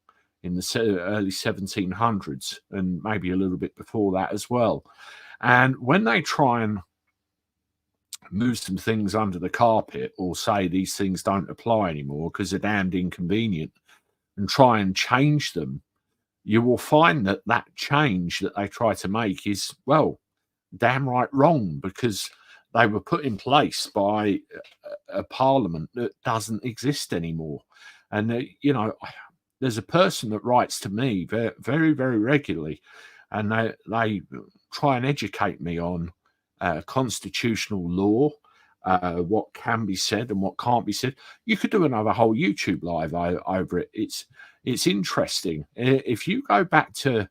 in the early 1700s, and maybe a little bit before that as well. And when they try and move some things under the carpet or say these things don't apply anymore because they're damned inconvenient and try and change them, you will find that change that they try to make is, well, damn right wrong, because they were put in place by a parliament that doesn't exist anymore. And, there's a person that writes to me very, very, very regularly, and they try and educate me on constitutional law, what can be said and what can't be said. You could do another whole YouTube live over it. It's interesting. If you go back to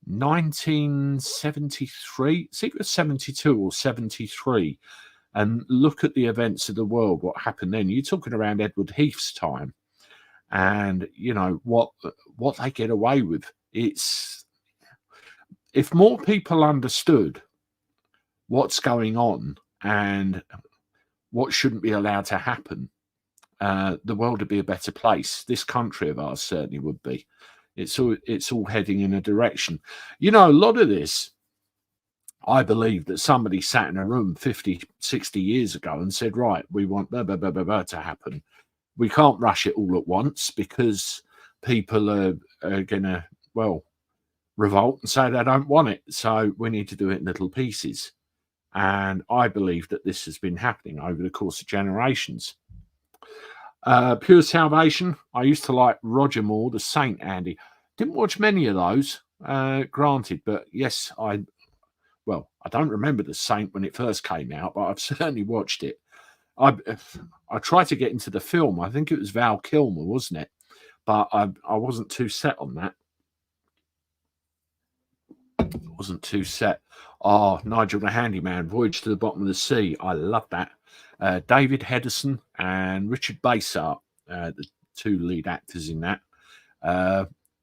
1973, see if it was 72 or 73, and look at the events of the world, what happened then. You're talking around Edward Heath's time, and what they get away with. It's, if more people understood what's going on and what shouldn't be allowed to happen, the world would be a better place. This country of ours certainly would be. It's all heading in a direction. A lot of this, I believe that somebody sat in a room 50, 60 years ago and said, right, we want blah, blah, blah, blah, blah to happen. We can't rush it all at once because people are going to, revolt and say they don't want it. So we need to do it in little pieces. And I believe that this has been happening over the course of generations. Pure Salvation. I used to like Roger Moore, the Saint, Andy. Didn't watch many of those, granted, but yes, I don't remember the Saint when it first came out, but I've certainly watched it. I tried to get into the film. I think it was Val Kilmer, wasn't it? But I wasn't too set on that. Wasn't too set. Oh, Nigel the Handyman, Voyage to the Bottom of the Sea. I love that. David Hedison and Richard Basart, the two lead actors in that.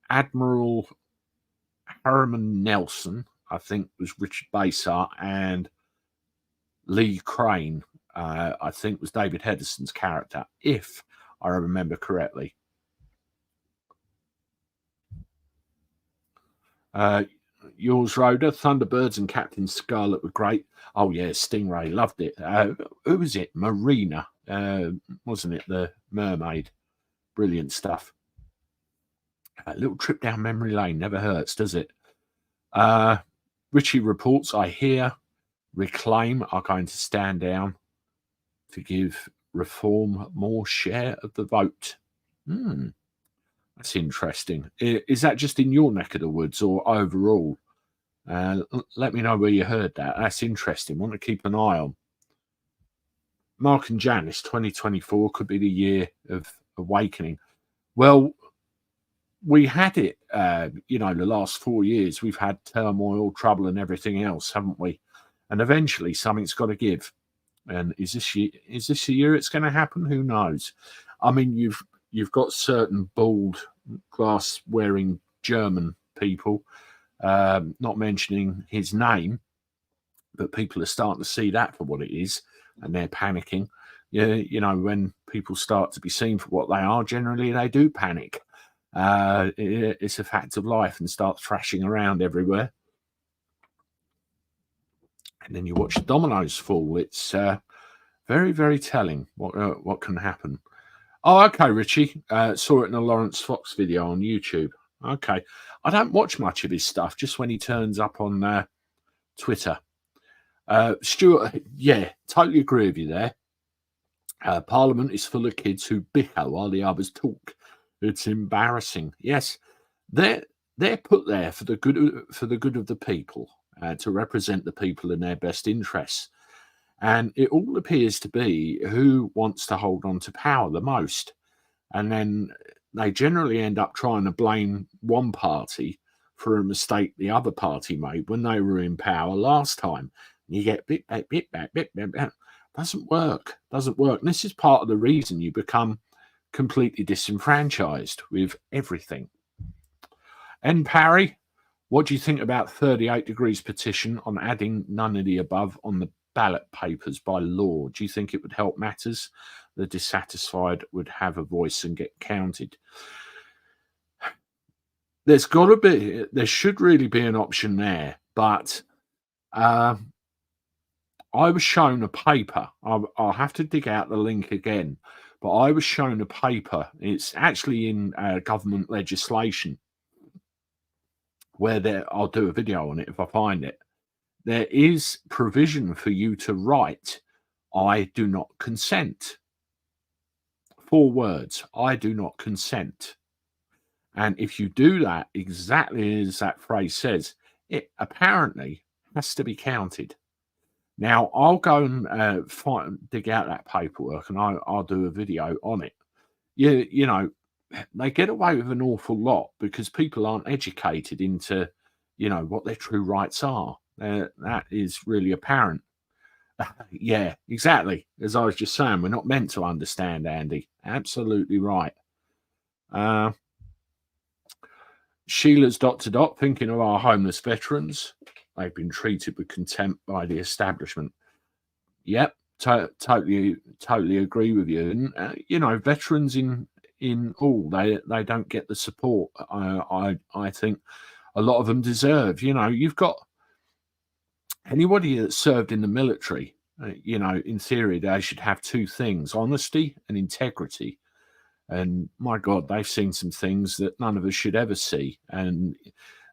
Admiral Harriman Nelson, I think, was Richard Basart, and Lee Crane, I think, was David Hedison's character, if I remember correctly. Yours, Rhoda, Thunderbirds and Captain Scarlet were great. Oh, yeah, Stingray, loved it. Who was it? Marina, wasn't it? The mermaid. Brilliant stuff. A little trip down memory lane never hurts, does it? Richie reports, I hear Reclaim are going to stand down to give Reform more share of the vote. That's interesting. Is that just in your neck of the woods or overall? Let me know where you heard that. That's interesting. Want to keep an eye on. Mark and Janice, 2024 could be the year of awakening. Well, we had it, the last 4 years. We've had turmoil, trouble, and everything else, haven't we? And eventually something's got to give. And is this the year it's going to happen? Who knows? I mean, you've got certain bald, glass-wearing German people, not mentioning his name, but people are starting to see that for what it is, and they're panicking. When people start to be seen for what they are, generally they do panic. It's a fact of life, and start thrashing around everywhere. And then you watch the dominoes fall. It's very, very telling what can happen. Oh, okay, Richie. Saw it in a Lawrence Fox video on YouTube. Okay. I don't watch much of his stuff, just when he turns up on Twitter. Stuart, yeah, totally agree with you there. Parliament is full of kids who bicker while the others talk. It's embarrassing. Yes, there they're put there for the good of the people, to represent the people in their best interests. And it all appears to be who wants to hold on to power the most. And then they generally end up trying to blame one party for a mistake the other party made when they were in power last time. And you get bit back, bit back, bit back, bit back. Doesn't work. Doesn't work. And this is part of the reason you become completely disenfranchised with everything. And Parry, what do you think about 38 Degrees petition on adding none of the above on the ballot papers by law? Do you think it would help matters? The dissatisfied would have a voice and get counted. There should really be an option there, but I was shown a paper. I'll have to dig out the link again, but I was shown a paper. It's actually in government legislation where I'll do a video on it if I find it. There is provision for you to write, "I do not consent." 4 words, "I do not consent." And if you do that exactly as that phrase says, it apparently has to be counted. Now, I'll go and dig out that paperwork, and I'll do a video on it. You know, they get away with an awful lot because people aren't educated into, what their true rights are. That is really apparent. Yeah, exactly. As I was just saying, we're not meant to understand, Andy. Absolutely right. Sheila's ... thinking of our homeless veterans. They've been treated with contempt by the establishment. Yep, totally agree with you. And veterans in all, they don't get the support I think a lot of them deserve. You've got anybody that served in the military. In theory, they should have 2 things: honesty and integrity. And my God, they've seen some things that none of us should ever see. And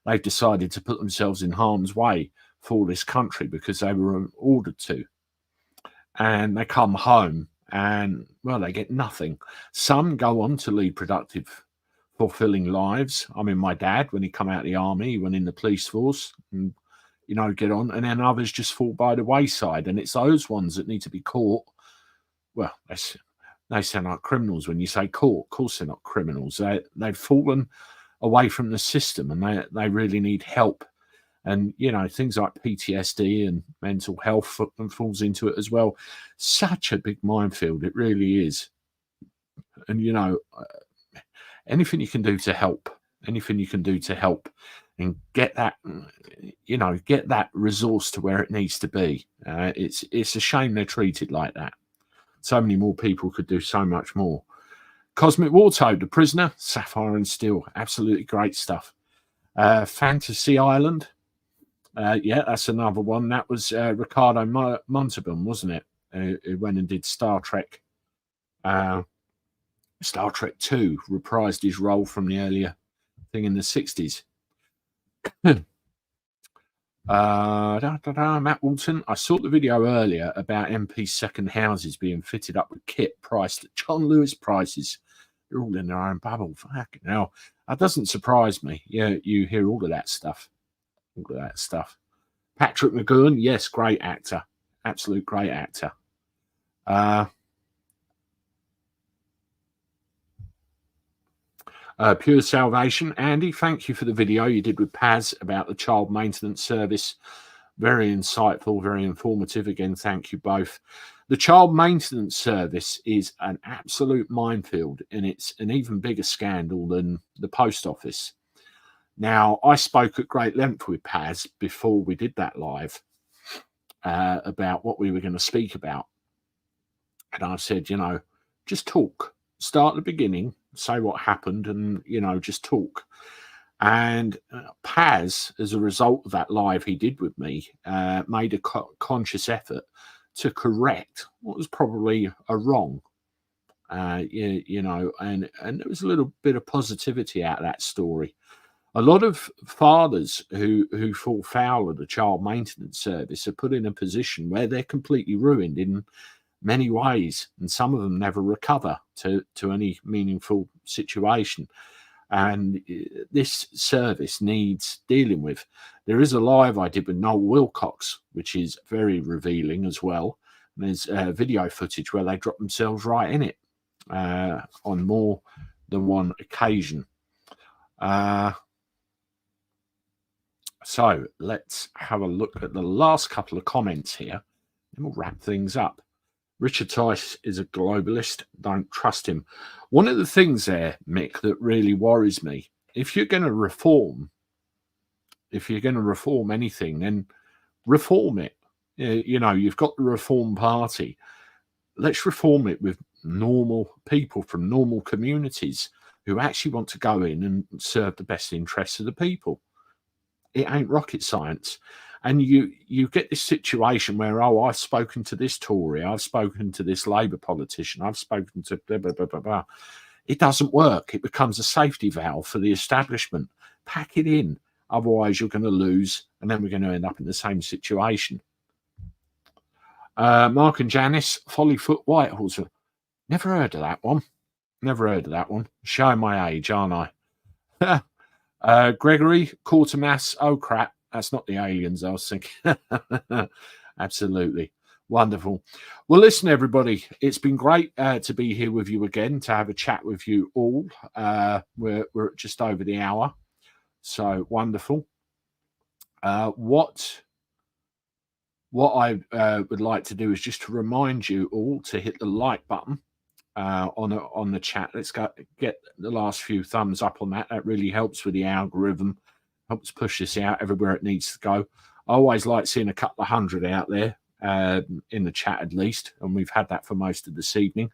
they've decided to put themselves in harm's way for this country because they were ordered to. And they come home and, well, they get nothing. Some go on to lead productive, fulfilling lives. I mean, my dad, when he come out of the army, he went in the police force and, get on. And then others just fall by the wayside. And it's those ones that need to be caught. Well, they sound like criminals when you say caught. Of course, they're not criminals. They've fallen away from the system, and they really need help. And things like PTSD and mental health falls into it as well. Such a big minefield, it really is. And anything you can do to help, and get that resource to where it needs to be. It's a shame they're treated like that. So many more people could do so much more. Cosmic Wartoad, The Prisoner, Sapphire and Steel. Absolutely great stuff. Fantasy Island. Yeah, that's another one. That was Ricardo Montalban, wasn't it? Who went and did Star Trek. Star Trek 2, reprised his role from the earlier thing in the 60s. Matt Walton, I saw the video earlier about MP second houses being fitted up with kit priced at John Lewis prices. They're all in their own bubble. Fucking hell. That doesn't surprise me. Yeah, you hear all of that stuff. Patrick McGowan, yes, great actor. Absolute great actor. Pure Salvation. Andy, thank you for the video you did with Paz about the child maintenance service. Very insightful, very informative. Again, thank you both. The child maintenance service is an absolute minefield, and it's an even bigger scandal than the post office. Now, I spoke at great length with Paz before we did that live about what we were going to speak about. And I said, just talk. Start at the beginning, say what happened, and, just talk. And Paz, as a result of that live he did with me, made a conscious effort to correct what was probably a wrong. And there was a little bit of positivity out of that story. A lot of fathers who fall foul of the child maintenance service are put in a position where they're completely ruined in many ways, and some of them never recover to any meaningful situation. And this service needs dealing with. There is a live I did with Noel Wilcox, which is very revealing as well. And there's video footage where they drop themselves right in it on more than one occasion. So let's have a look at the last couple of comments here, and we'll wrap things up. Richard Tice is a globalist. Don't trust him. One of the things there, Mick, that really worries me, if you're going to reform anything, then reform it. You know, you've got the Reform Party. Let's reform it with normal people from normal communities who actually want to go in and serve the best interests of the people. It ain't rocket science. And you get this situation where, oh, I've spoken to this Tory, I've spoken to this Labour politician, I've spoken to blah, blah, blah, blah, blah. It doesn't work. It becomes a safety valve for the establishment. Pack it in. Otherwise, you're going to lose, and then we're going to end up in the same situation. Mark and Janice, Follyfoot Whitehorse. Never heard of that one. Never heard of that one. Showing my age, aren't I? Gregory, Quartermass. Oh, crap. That's not the aliens I was thinking. Absolutely. Wonderful. Well, listen, everybody, it's been great to be here with you again, to have a chat with you all. We're just over the hour. So wonderful. What I would like to do is just to remind you all to hit the like button on the chat. Let's get the last few thumbs up on that. That really helps with the algorithm, helps push this out everywhere it needs to go. I always like seeing a couple of hundred out there in the chat at least, and we've had that for most of this evening.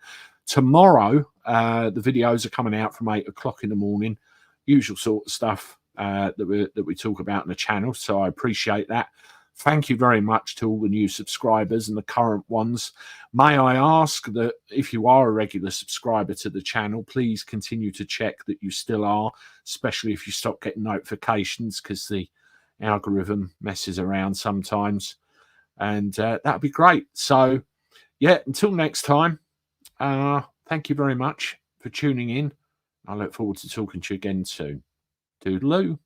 Tomorrow, the videos are coming out from 8 o'clock in the morning, usual sort of stuff that we talk about in the channel, so I appreciate that. Thank you very much to all the new subscribers and the current ones. May I ask that if you are a regular subscriber to the channel, please continue to check that you still are, especially if you stop getting notifications, because the algorithm messes around sometimes. And that'd be great. So, yeah, until next time, thank you very much for tuning in. I look forward to talking to you again soon. Toodaloo.